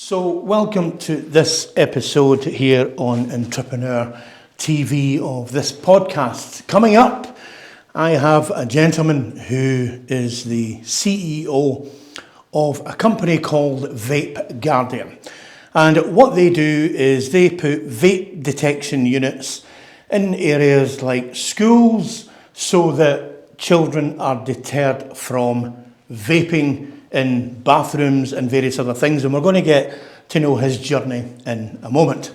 So welcome to this episode here on Entrepreneur TV of this podcast. Coming up, I have a gentleman who is the CEO of a company called Vape Guardian. And what they do is they put vape detection units in areas like schools so that children are deterred from vaping in bathrooms and various other things. And we're going to get to know his journey in a moment.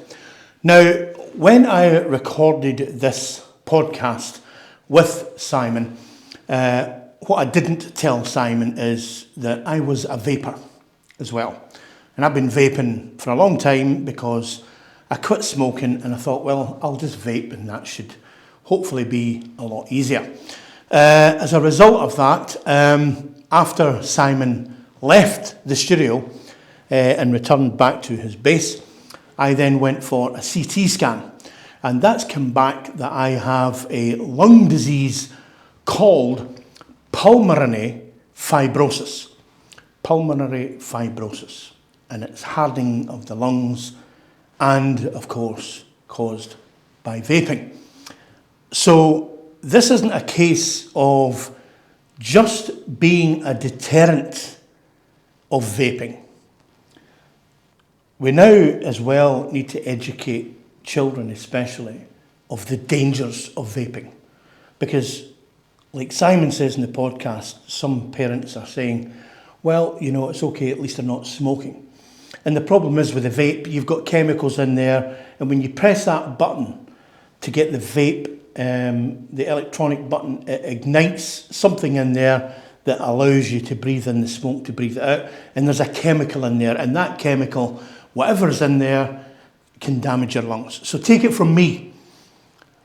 Now, when I recorded this podcast with Simon, what I didn't tell Simon is that I was a vapor as well. And I've been vaping for a long time because I quit smoking and I thought, well, I'll just vape and that should hopefully be a lot easier. As a result of that, after Simon left the studio and returned back to his base, I then went for a CT scan. And that's come back that I have a lung disease called pulmonary fibrosis. Pulmonary fibrosis. And it's hardening of the lungs and, of course, caused by vaping. So this isn't a case of just being a deterrent of vaping. We now as well need to educate children especially of the dangers of vaping. Because like Simon says in the podcast, some parents are saying, well, you know, it's okay, at least they're not smoking. And the problem is with the vape, you've got chemicals in there, and when you press that button to get the vape, the electronic button, it ignites something in there that allows you to breathe in the smoke, to breathe it out. And there's a chemical in there, and that chemical, whatever's in there, can damage your lungs. So take it from me.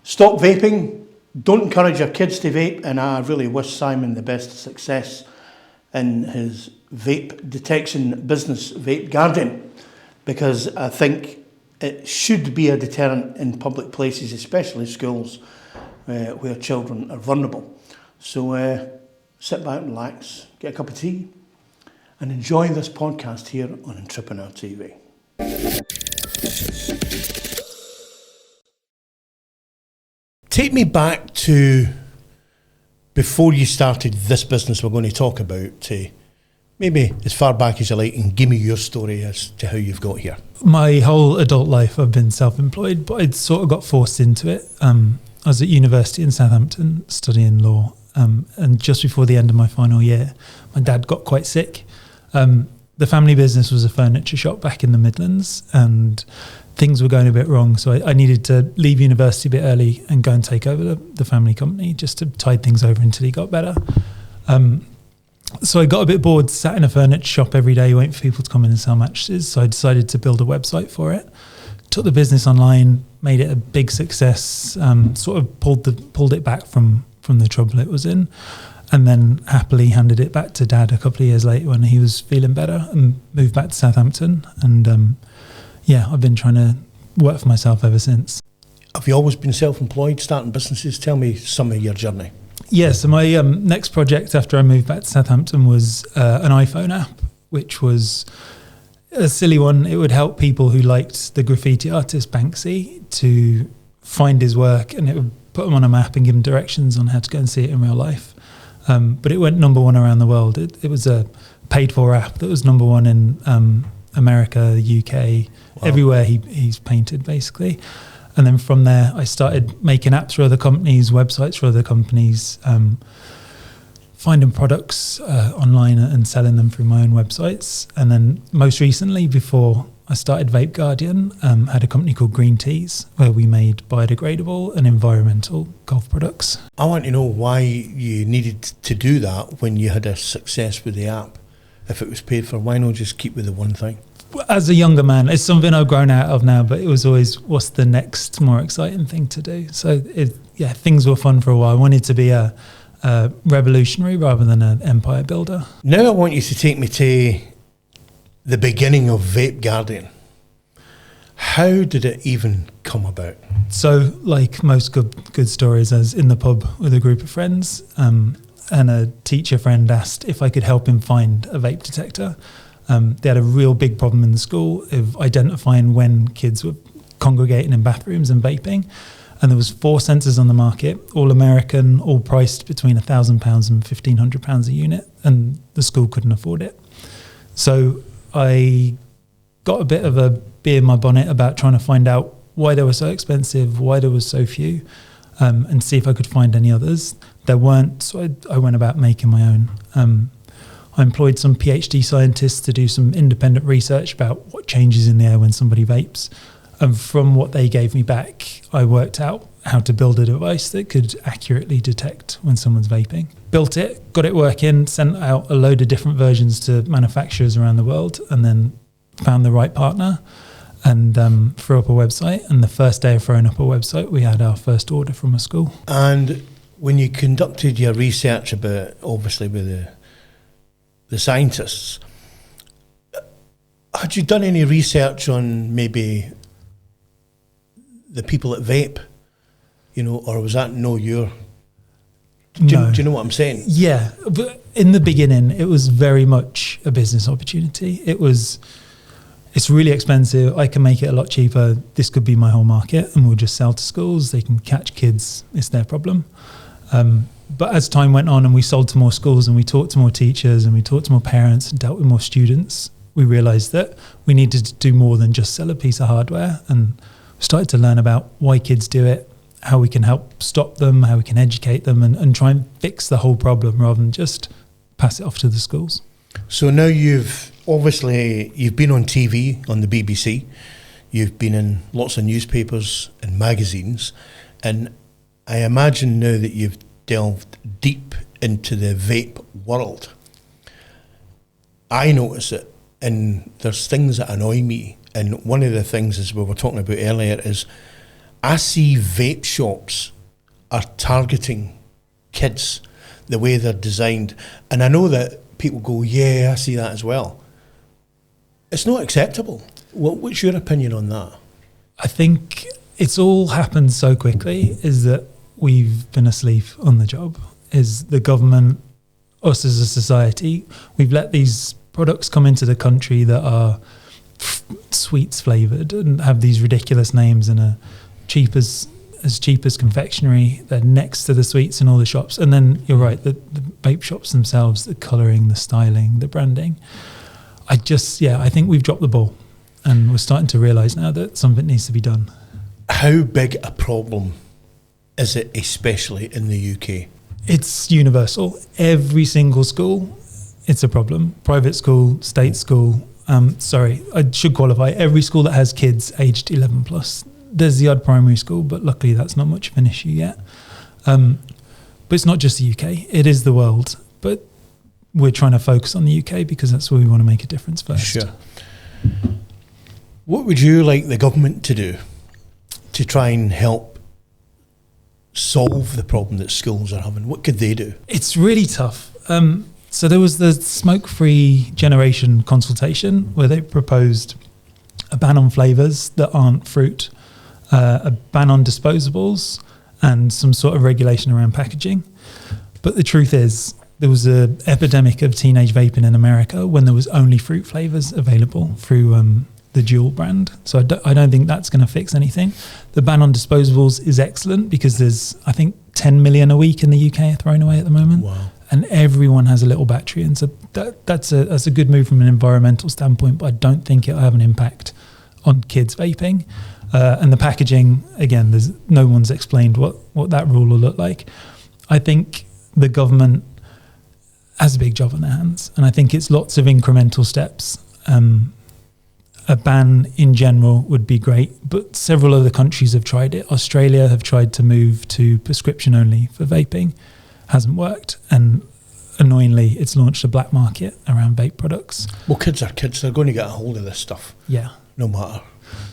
Stop vaping. Don't encourage your kids to vape. And I really wish Simon the best success in his vape detection business, Vape Guardian, because I think it should be a deterrent in public places, especially schools, where children are vulnerable. So sit back and relax, get a cup of tea, and enjoy this podcast here on Entrepreneur TV. Take me back to before you started this business we're going to talk about, to maybe as far back as you like, and give me your story as to how you've got here. My whole adult life I've been self-employed, but I'd sort of got forced into it. I was at university in Southampton studying law, and just before the end of my final year, my dad got quite sick. The family business was a furniture shop back in the Midlands, and things were going a bit wrong, so I needed to leave university a bit early and go and take over the family company just to tide things over until he got better. So I got a bit bored, sat in a furniture shop every day waiting for people to come in and sell mattresses, so I decided to build a website for it. Took the business online, made it a big success, sort of pulled it back from the trouble it was in, and then happily handed it back to Dad a couple of years later when he was feeling better, and moved back to Southampton. And I've been trying to work for myself ever since. Have you always been self-employed, starting businesses? Tell me some of your journey. Yeah, so my next project after I moved back to Southampton was an iPhone app, which was a silly one. It would help people who liked the graffiti artist Banksy to find his work, and it would put them on a map and give them directions on how to go and see it in real life. But it went number one around the world. It was a paid-for app that was number one in America, the UK, everywhere he's painted, basically. And then from there, I started making apps for other companies, websites for other companies, finding products online and selling them through my own websites. And then most recently, before I started Vape Guardian, had a company called Green Teas, where we made biodegradable and environmental golf products. I want to know why you needed to do that when you had a success with the app. If it was paid for, why not just keep with the one thing? As a younger man, it's something I've grown out of now, but it was always, what's the next more exciting thing to do? So things were fun for a while. I wanted to be a revolutionary rather than an empire builder. Now I want you to take me to the beginning of Vape Guardian. How did it even come about? So like most good stories, I was in the pub with a group of friends, and a teacher friend asked if I could help him find a vape detector. They had a real big problem in the school of identifying when kids were congregating in bathrooms and vaping. And there was 4 sensors on the market, all American, all priced between £1,000 and £1,500 a unit, and the school couldn't afford it. So I got a bit of a bee in my bonnet about trying to find out why they were so expensive, why there was so few, and see if I could find any others. There weren't, so I went about making my own. I employed some PhD scientists to do some independent research about what changes in the air when somebody vapes. And from what they gave me back, I worked out how to build a device that could accurately detect when someone's vaping. Built it, got it working, sent out a load of different versions to manufacturers around the world, and then found the right partner and threw up a website. And the first day of throwing up a website, we had our first order from a school. And when you conducted your research about, obviously with the scientists, had you done any research on maybe the people that vape, or was that do you know what I'm saying? Yeah, but in the beginning, it was very much a business opportunity. It's really expensive. I can make it a lot cheaper. This could be my whole market, and we'll just sell to schools. They can catch kids. It's their problem. But as time went on and we sold to more schools and we talked to more teachers and we talked to more parents and dealt with more students, we realised that we needed to do more than just sell a piece of hardware, and started to learn about why kids do it, how we can help stop them, how we can educate them and try and fix the whole problem rather than just pass it off to the schools. So now you've been on TV, on the BBC, you've been in lots of newspapers and magazines, and I imagine now that you've delved deep into the vape world. I notice it, and there's things that annoy me. And one of the things, as we were talking about earlier, is I see vape shops are targeting kids the way they're designed. And I know that people go, yeah, I see that as well. It's not acceptable. What's your opinion on that? I think it's all happened so quickly, is that we've been asleep on the job. Is the government, us as a society, we've let these products come into the country that are sweets flavoured and have these ridiculous names and are as cheap as confectionery. They're next to the sweets in all the shops. And then you're right, the vape shops themselves, the colouring, the styling, the branding. I think we've dropped the ball, and we're starting to realise now that something needs to be done. How big a problem is it, especially in the UK? It's universal. Every single school, it's a problem. Private school, state school. I should qualify. Every school that has kids aged 11 plus. There's the odd primary school, but luckily that's not much of an issue yet. But it's not just the UK. It is the world. But we're trying to focus on the UK because that's where we want to make a difference first. Sure. What would you like the government to do to try and help solve the problem that schools are having? What could they do? It's really tough. So there was the smoke-free generation consultation where they proposed a ban on flavours that aren't fruit, a ban on disposables, and some sort of regulation around packaging. But the truth is, there was an epidemic of teenage vaping in America when there was only fruit flavours available through the Juul brand. So I don't think that's going to fix anything. The ban on disposables is excellent because there's, I think, 10 million a week in the UK are thrown away at the moment. Wow. And everyone has a little battery. And so that's a good move from an environmental standpoint, but I don't think it'll have an impact on kids vaping. And the packaging, again, no one's explained what that rule will look like. I think the government has a big job on their hands. And I think it's lots of incremental steps. A ban in general would be great, but several other countries have tried it. Australia have tried to move to prescription only for vaping. Hasn't worked, and annoyingly it's launched a black market around vape products. Well, kids are kids. They're going to get a hold of this stuff. Yeah. No matter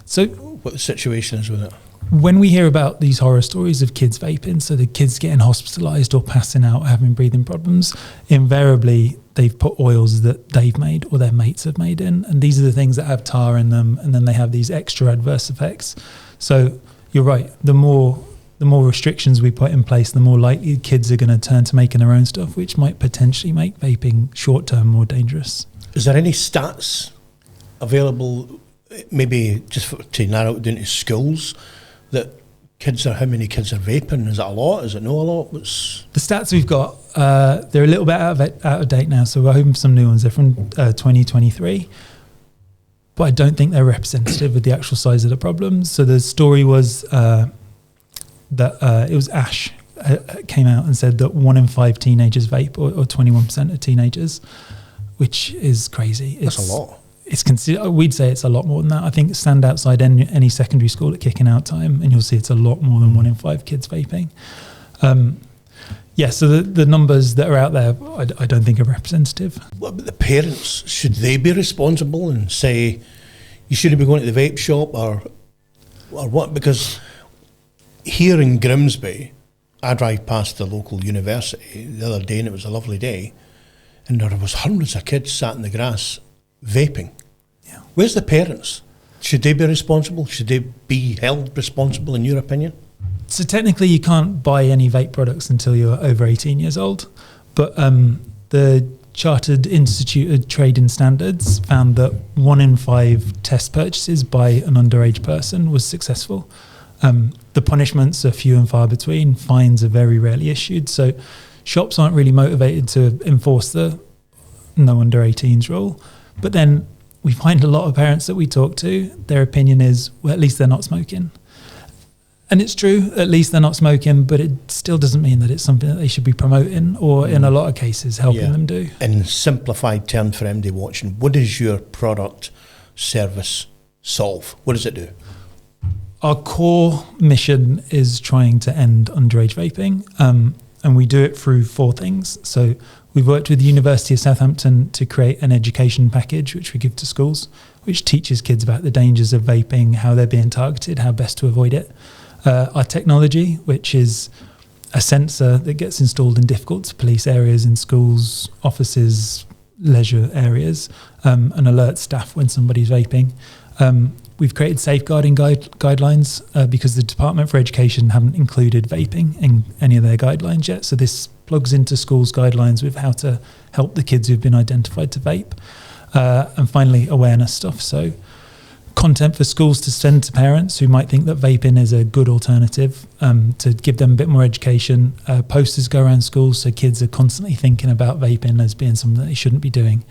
so what the situation is with it. When we hear about these horror stories of kids vaping, so the kids getting hospitalised or passing out, having breathing problems, invariably they've put oils that they've made or their mates have made in, and these are the things that have tar in them, and then they have these extra adverse effects. So you're right, the more restrictions we put in place, the more likely kids are going to turn to making their own stuff, which might potentially make vaping short-term more dangerous. Is there any stats available, maybe just to narrow it down to schools, that how many kids are vaping? Is it a lot? Is it not a lot? The stats we've got, they're a little bit out of date now, so we're hoping for some new ones. They're from 2023, but I don't think they're representative of the actual size of the problem. So the story was that it was Ash came out and said that 1 in 5 teenagers vape, or 21% of teenagers, which is crazy. That's a lot. We'd say it's a lot more than that. I think stand outside any secondary school at kicking out time and you'll see it's a lot more than 1 in 5 kids vaping. So the numbers that are out there, I don't think are representative. What about the parents? Should they be responsible and say, you shouldn't be going to the vape shop or what? Because here in Grimsby, I drive past the local university the other day and it was a lovely day, and there was hundreds of kids sat in the grass vaping. Yeah. Where's the parents? Should they be responsible? Should they be held responsible in your opinion? So technically you can't buy any vape products until you're over 18 years old, but the Chartered Institute of Trade and Standards found that 1 in 5 test purchases by an underage person was successful. The punishments are few and far between. Fines are very rarely issued. So shops aren't really motivated to enforce the no under 18s rule. But then we find a lot of parents that we talk to, their opinion is, well, at least they're not smoking. And it's true, at least they're not smoking, but it still doesn't mean that it's something that they should be promoting or in a lot of cases helping them do. In simplified terms for MD watching, what does your product service solve? What does it do? Our core mission is trying to end underage vaping, and we do it through 4 things. So we've worked with the University of Southampton to create an education package which we give to schools, which teaches kids about the dangers of vaping, how they're being targeted, how best to avoid it. Our technology, which is a sensor that gets installed in difficult to police areas in schools, offices, leisure areas, and alerts staff when somebody's vaping. We've created safeguarding guidelines because the Department for Education haven't included vaping in any of their guidelines yet. So this plugs into schools' guidelines with how to help the kids who've been identified to vape. And finally, awareness stuff. So content for schools to send to parents who might think that vaping is a good alternative, to give them a bit more education. Posters go around schools so kids are constantly thinking about vaping as being something that they shouldn't be doing.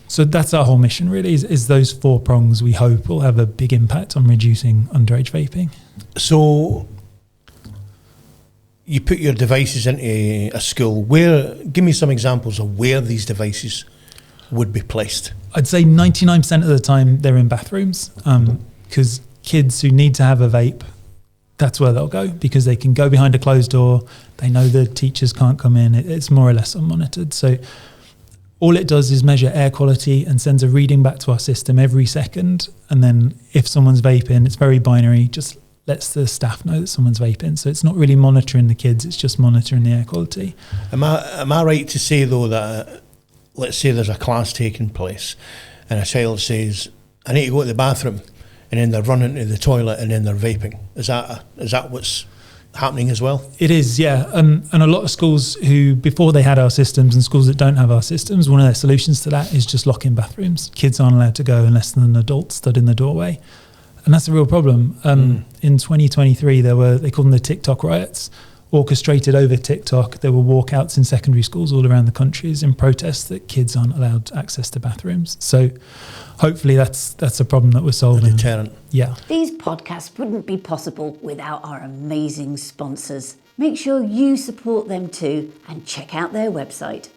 So that's our whole mission really, is those 4 prongs we hope will have a big impact on reducing underage vaping. So you put your devices into a school. Give me some examples of where these devices would be placed. I'd say 99% of the time they're in bathrooms, because kids who need to have a vape, that's where they'll go, because they can go behind a closed door. They know the teachers can't come in. It's more or less unmonitored. So all it does is measure air quality and sends a reading back to our system every second. And then if someone's vaping, it's very binary, just lets the staff know that someone's vaping. So it's not really monitoring the kids, it's just monitoring the air quality. Am I right to say though that, let's say there's a class taking place and a child says, I need to go to the bathroom, and then they're running to the toilet and then they're vaping. Is that what's happening as well? It is, yeah. And a lot of schools who, before they had our systems, and schools that don't have our systems, one of their solutions to that is just lock in bathrooms. Kids aren't allowed to go unless an adult stood in the doorway. And that's a real problem. In 2023, they called them the TikTok riots, orchestrated over TikTok. There were walkouts in secondary schools all around the country in protest that kids aren't allowed access to bathrooms. So hopefully that's a problem that we're solving. A deterrent. Yeah. These podcasts wouldn't be possible without our amazing sponsors. Make sure you support them too and check out their website.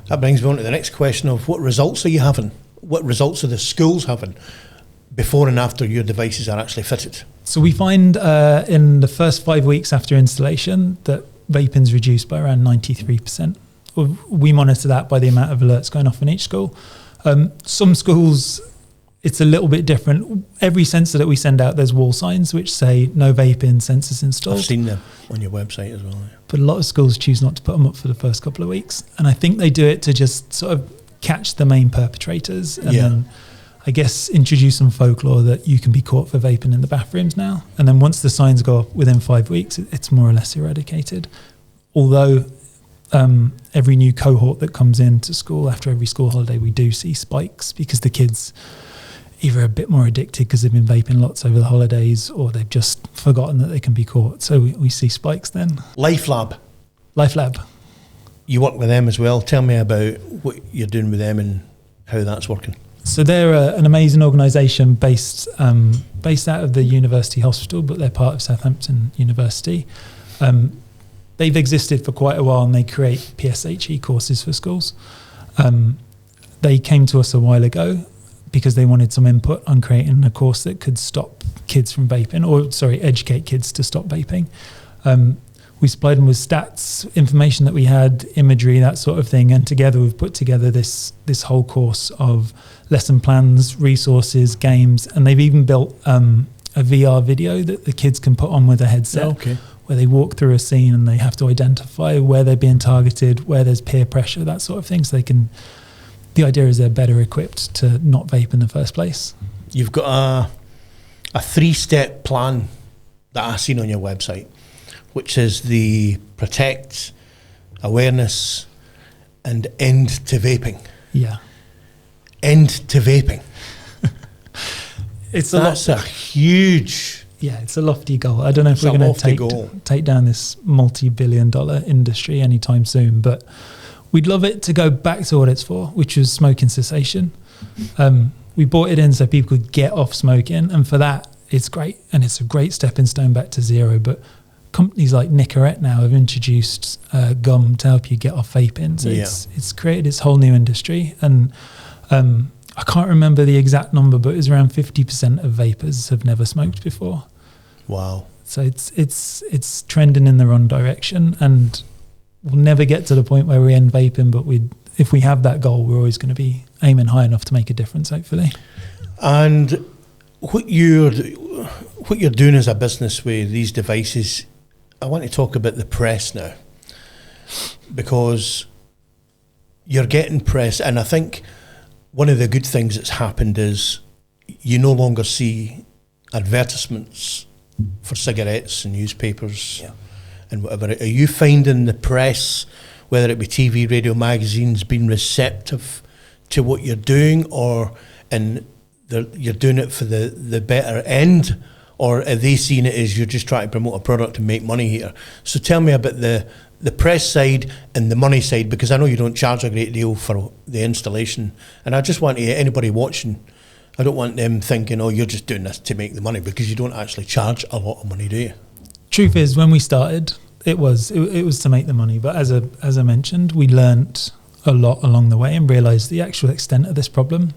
That brings me on to the next question of what results are you having? What results are the schools having before and after your devices are actually fitted? So we find in the first 5 weeks after installation that vaping's reduced by around 93%. We monitor that by the amount of alerts going off in each school. Some schools it's a little bit different. Every sensor that we send out, there's wall signs which say no vaping, sensors installed. I've seen them on your website as well. Yeah. But a lot of schools choose not to put them up for the first couple of weeks. And I think they do it to just sort of catch the main perpetrators and then I guess introduce some folklore that you can be caught for vaping in the bathrooms now. And then once the signs go up within 5 weeks, it's more or less eradicated. Although every new cohort that comes into school after every school holiday, we do see spikes because the kids either a bit more addicted because they've been vaping lots over the holidays or they've just forgotten that they can be caught. So we see spikes then. Life Lab. You work with them as well. Tell me about what you're doing with them and how that's working. So they're an amazing organisation based out of the university hospital, but they're part of Southampton University. They've existed for quite a while and they create PSHE courses for schools. They came to us a while ago because they wanted some input on creating a course that could stop kids from vaping, educate kids to stop vaping. We supplied them with stats, information that we had, imagery, that sort of thing, and together we've put together this whole course of lesson plans, resources, games, and they've even built a VR video that the kids can put on with a headset, where they walk through a scene and they have to identify where they're being targeted, where there's peer pressure, that sort of thing, so they can. The idea is they're better equipped to not vape in the first place. You've got a 3-step plan that I've seen on your website, which is the protect, awareness, and end to vaping. Yeah. End to vaping. That's a huge... Yeah, it's a lofty goal. I don't know if we're going to take down this multi-billion-dollar industry anytime soon, but we'd love it to go back to what it's for, which was smoking cessation. We brought it in so people could get off smoking, and for that, it's great, and it's a great stepping stone back to zero. But companies like Nicorette now have introduced gum to help you get off vaping. So it's created this whole new industry, and I can't remember the exact number, but it was around 50% of vapers have never smoked before. Wow! So it's trending in the wrong direction, and we'll never get to the point where we end vaping. But if we have that goal, we're always going to be aiming high enough to make a difference, hopefully. And what you're doing as a business with these devices, I want to talk about the press now, because you're getting press, and I think one of the good things that's happened is you no longer see advertisements for cigarettes and newspapers and whatever. Are you finding the press, whether it be TV, radio, magazines, being receptive to what you're doing, you're doing it for the better end, or are they seeing it as you're just trying to promote a product and make money here? So tell me about the press side and the money side, because I know you don't charge a great deal for the installation, and I just want anybody watching, I don't want them thinking, oh, you're just doing this to make the money, because you don't actually charge a lot of money, do you? Truth is, when we started, it was to make the money, but as I mentioned, we learnt a lot along the way and realised the actual extent of this problem.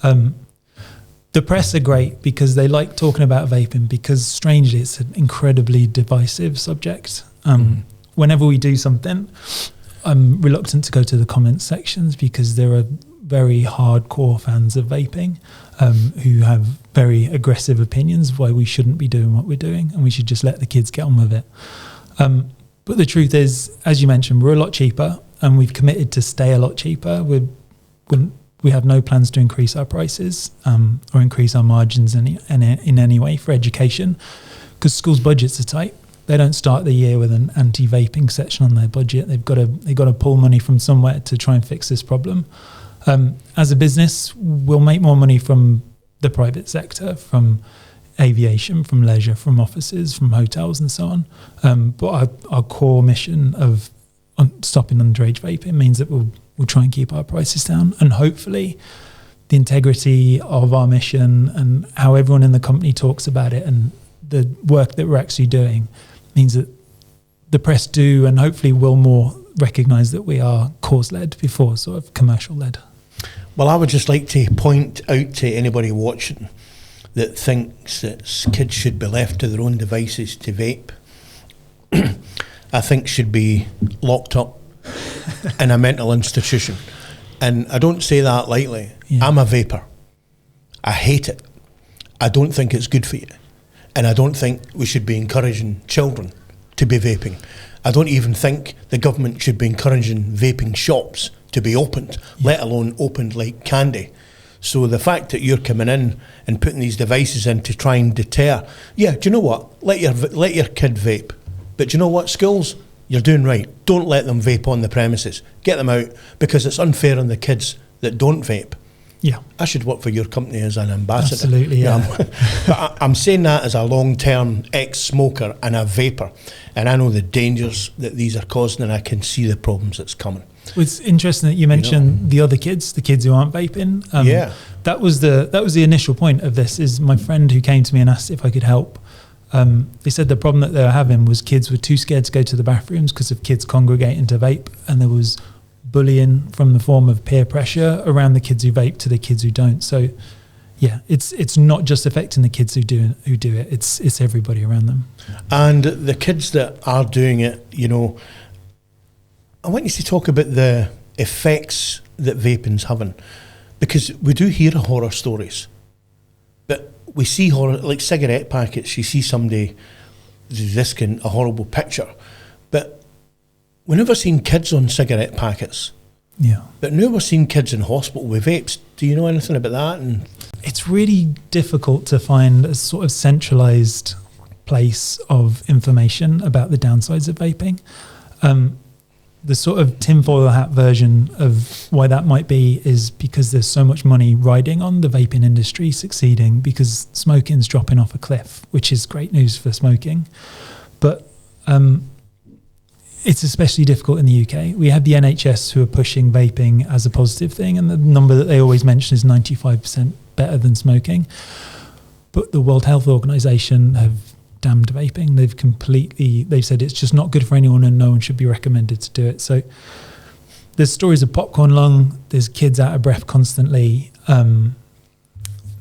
The press are great because they like talking about vaping, because strangely it's an incredibly divisive subject. Whenever we do something, I'm reluctant to go to the comments sections, because there are very hardcore fans of vaping who have very aggressive opinions of why we shouldn't be doing what we're doing and we should just let the kids get on with it. But the truth is, as you mentioned, we're a lot cheaper and we've committed to stay a lot cheaper. We have no plans to increase our prices or increase our margins in any way for education, because schools' budgets are tight. They don't start the year with an anti-vaping section on their budget. They've got to pull money from somewhere to try and fix this problem. As a business, we'll make more money from the private sector, from aviation, from leisure, from offices, from hotels and so on. But our core mission of stopping underage vaping means that we'll try and keep our prices down, and hopefully the integrity of our mission and how everyone in the company talks about it and the work that we're actually doing means that the press do and hopefully will more recognise that we are cause-led before sort of commercial-led. Well, I would just like to point out to anybody watching that thinks that kids should be left to their own devices to vape, I think should be locked up in a mental institution. And I don't say that lightly. Yeah. I'm a vapor. I hate it. I don't think it's good for you. And I don't think we should be encouraging children to be vaping. I don't even think the government should be encouraging vaping shops to be opened, let alone opened like candy. So the fact that you're coming in and putting these devices in to try and deter, do you know what? Let your kid vape. But do you know what, schools? You're doing right. Don't let them vape on the premises. Get them out, because it's unfair on the kids that don't vape. Yeah. I should work for your company as an ambassador. Absolutely, yeah. But I'm saying that as a long-term ex-smoker and a vapor, and I know the dangers that these are causing, and I can see the problems that's coming. It's interesting that you mentioned the other kids, the kids who aren't vaping. That was the initial point of this. Is my friend who came to me and asked if I could help. They said the problem that they were having was kids were too scared to go to the bathrooms because of kids congregating to vape, and there was bullying from the form of peer pressure around the kids who vape to the kids who don't. So yeah, it's not just affecting the kids who do it, it's everybody around them. And the kids that are doing it, I want you to talk about the effects that vaping's having, because we do hear horror stories, but we see horror, like cigarette packets. You see somebody risking a horrible picture, but we've never seen kids on cigarette packets. Yeah. But now we're seeing kids in hospital with vapes. Do you know anything about that? And it's really difficult to find a sort of centralised place of information about the downsides of vaping. The sort of tinfoil hat version of why that might be is because there's so much money riding on the vaping industry succeeding, because smoking's dropping off a cliff, which is great news for smoking. But it's especially difficult in the UK. We have the NHS who are pushing vaping as a positive thing, and the number that they always mention is 95% better than smoking. But the World Health Organization have damned vaping. They've said it's just not good for anyone and no one should be recommended to do it. So there's stories of popcorn lung, there's kids out of breath constantly,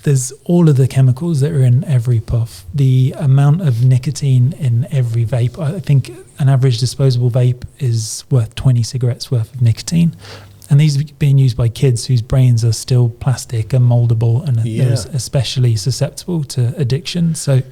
there's all of the chemicals that are in every puff, the amount of nicotine in every vape. I think an average disposable vape is worth 20 cigarettes worth of nicotine, and these are being used by kids whose brains are still plastic and moldable, and they're especially susceptible to addiction. So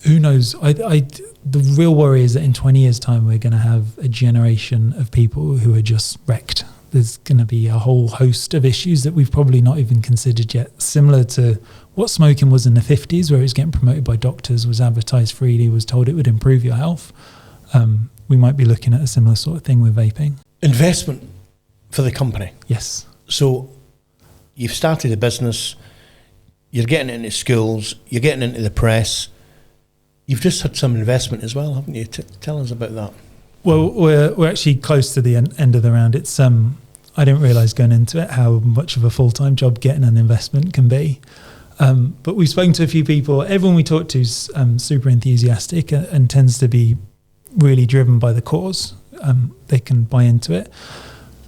who knows? The real worry is that in 20 years' time, we're going to have a generation of people who are just wrecked. There's going to be a whole host of issues that we've probably not even considered yet, similar to what smoking was in the 50s, where it was getting promoted by doctors, was advertised freely, was told it would improve your health. We might be looking at a similar sort of thing with vaping. Investment for the company. Yes. So you've started a business, you're getting into schools, you're getting into the press. You've just had some investment as well, haven't you? Tell us about that. Well, we're actually close to the end of the round. It's I didn't realise going into it how much of a full-time job getting an investment can be. But we've spoken to a few people. Everyone we talk to is super enthusiastic and tends to be really driven by the cause. They can buy into it.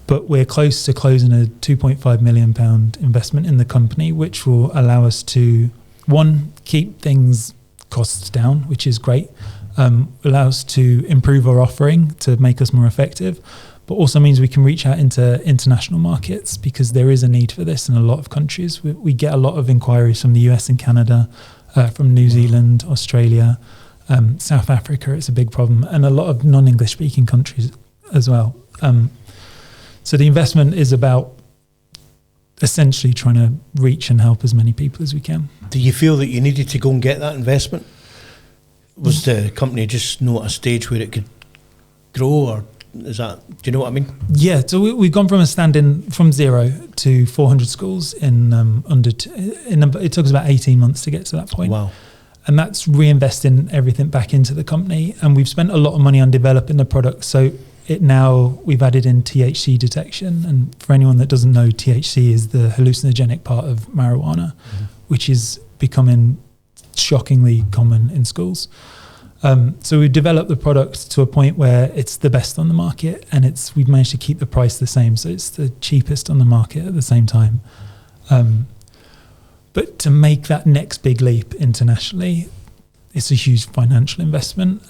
But we're close to closing a £2.5 million investment in the company, which will allow us to, one, keep things costs down, which is great. Allow us to improve our offering to make us more effective, but also means we can reach out into international markets, because there is a need for this in a lot of countries. We get a lot of inquiries from the US and Canada, from New Zealand, Australia, South Africa. It's a big problem, and a lot of non-English speaking countries as well. So the investment is about essentially trying to reach and help as many people as we can. Do you feel that you needed to go and get that investment? Was the company just not at a stage where it could grow, or is that, do you know what I mean? Yeah, so we've gone from from 0 to 400 schools in it took us about 18 months to get to that point. Wow. And that's reinvesting everything back into the company, and we've spent a lot of money on developing the product. So we've added in THC detection, and for anyone that doesn't know, THC is the hallucinogenic part of marijuana, which is becoming shockingly common in schools. So we've developed the product to a point where it's the best on the market, and we've managed to keep the price the same, so it's the cheapest on the market at the same time. But to make that next big leap internationally, it's a huge financial investment,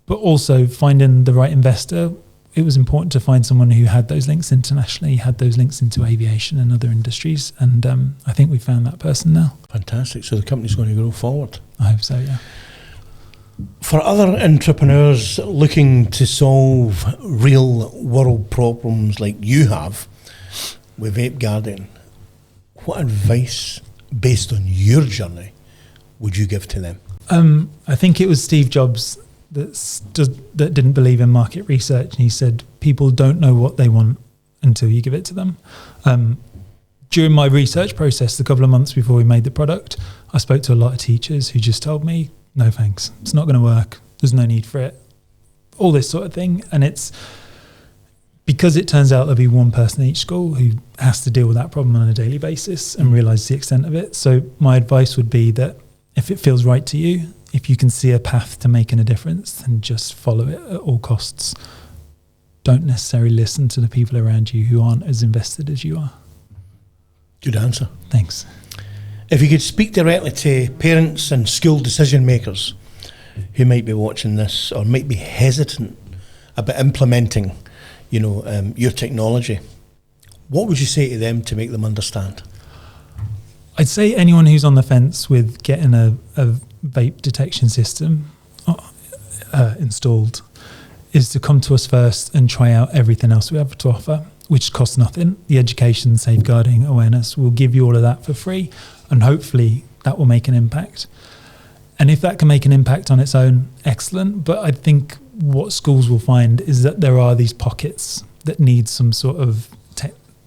but also finding the right investor. it was important to find someone who had those links internationally, had those links into aviation and other industries. And I think we found that person now. Fantastic. So the company's going to grow forward. I hope so, yeah. For other entrepreneurs looking to solve real world problems like you have with Vape Guardian, what advice, based on your journey, would you give to them? I think it was Steve Jobs that didn't believe in market research, and he said people don't know what they want until you give it to them. During my research process, the couple of months before we made the product, I spoke to a lot of teachers who just told me, no thanks, it's not going to work, there's no need for it, all this sort of thing. And it's because it turns out there'll be one person in each school who has to deal with that problem on a daily basis and realise the extent of it. So my advice would be that if it feels right to you, if you can see a path to making a difference, then just follow it at all costs. Don't necessarily listen to the people around you who aren't as invested as you are. Good answer. Thanks. If you could speak directly to parents and school decision makers who might be watching this or might be hesitant about implementing, your technology, what would you say to them to make them understand? I'd say anyone who's on the fence with getting a vape detection system installed is to come to us first and try out everything else we have to offer, which costs nothing. The education, safeguarding, awareness, will give you all of that for free, and hopefully that will make an impact. And if that can make an impact on its own, excellent. But I think what schools will find is that there are these pockets that need some sort of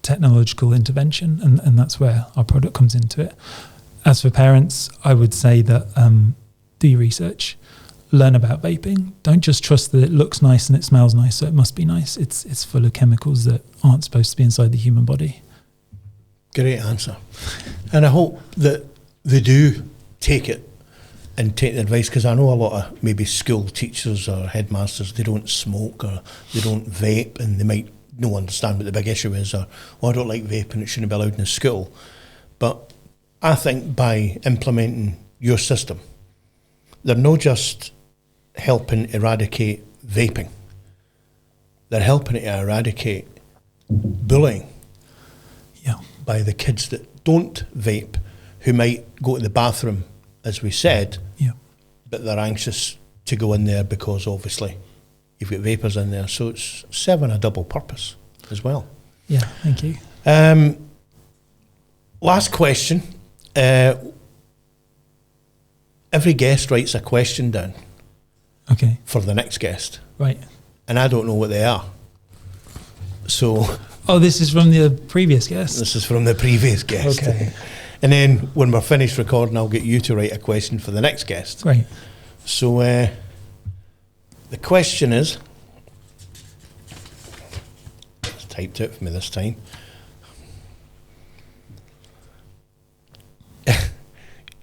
technological intervention, and that's where our product comes into it. As for parents, I would say that do your research, learn about vaping. Don't just trust that it looks nice and it smells nice, so it must be nice. It's full of chemicals that aren't supposed to be inside the human body. Great answer. And I hope that they do take it and take the advice, because I know a lot of maybe school teachers or headmasters, they don't smoke or they don't vape, and they might not understand what the big issue is, or, I don't like vaping, it shouldn't be allowed in the school. But I think by implementing your system, they're not just helping eradicate vaping, they're helping to eradicate bullying. Yeah. By the kids that don't vape, who might go to the bathroom, as we said, but they're anxious to go in there because obviously you've got vapors in there. So it's serving a double purpose as well. Yeah, thank you. Last question. Every guest writes a question down. Okay. For the next guest. Right. And I don't know what they are. So... Oh, this is from the previous guest? This is from the previous guest. Okay. And then when we're finished recording, I'll get you to write a question for the next guest. Great. So the question is, it's typed out for me this time.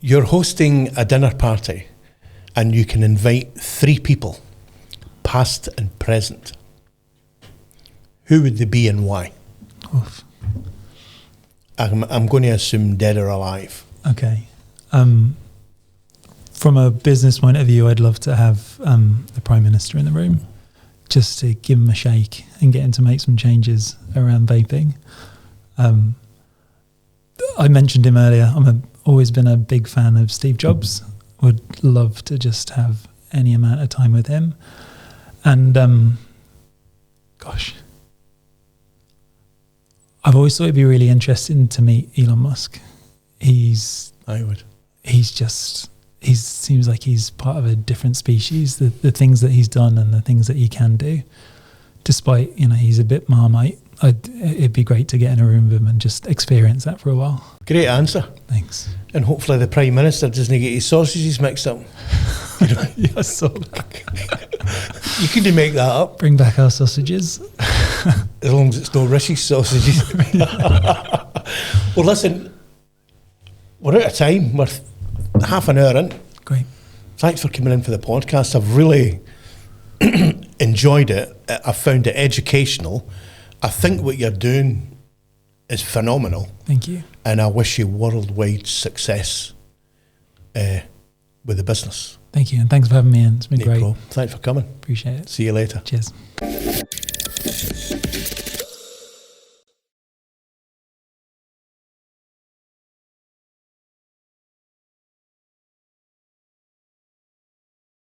You're hosting a dinner party and you can invite 3 people, past and present. Who would they be and why? Oof. I'm going to assume dead or alive. Okay. From a business point of view, I'd love to have the Prime Minister in the room, just to give him a shake and get him to make some changes around vaping. I mentioned him earlier. I'm always been a big fan of Steve Jobs. Would love to just have any amount of time with him. And gosh, I've always thought it'd be really interesting to meet Elon Musk. He seems like he's part of a different species. The things that he's done and the things that he can do, despite, he's a bit Marmite, it'd be great to get in a room with him and just experience that for a while. Great answer. Thanks. And hopefully the Prime Minister doesn't get his sausages mixed up. Yeah, I saw that. You couldn't make that up. Bring back our sausages. As long as it's no Rishi's sausages. Well, listen, we're out of time. We're half an hour in. Great. Thanks for coming in for the podcast. I've really enjoyed it. I found it educational. I think what you're doing is phenomenal. Thank you. And I wish you worldwide success with the business. Thank you, and thanks for having me in. It's been great. Thanks for coming. Appreciate it. See you later. Cheers. Bye.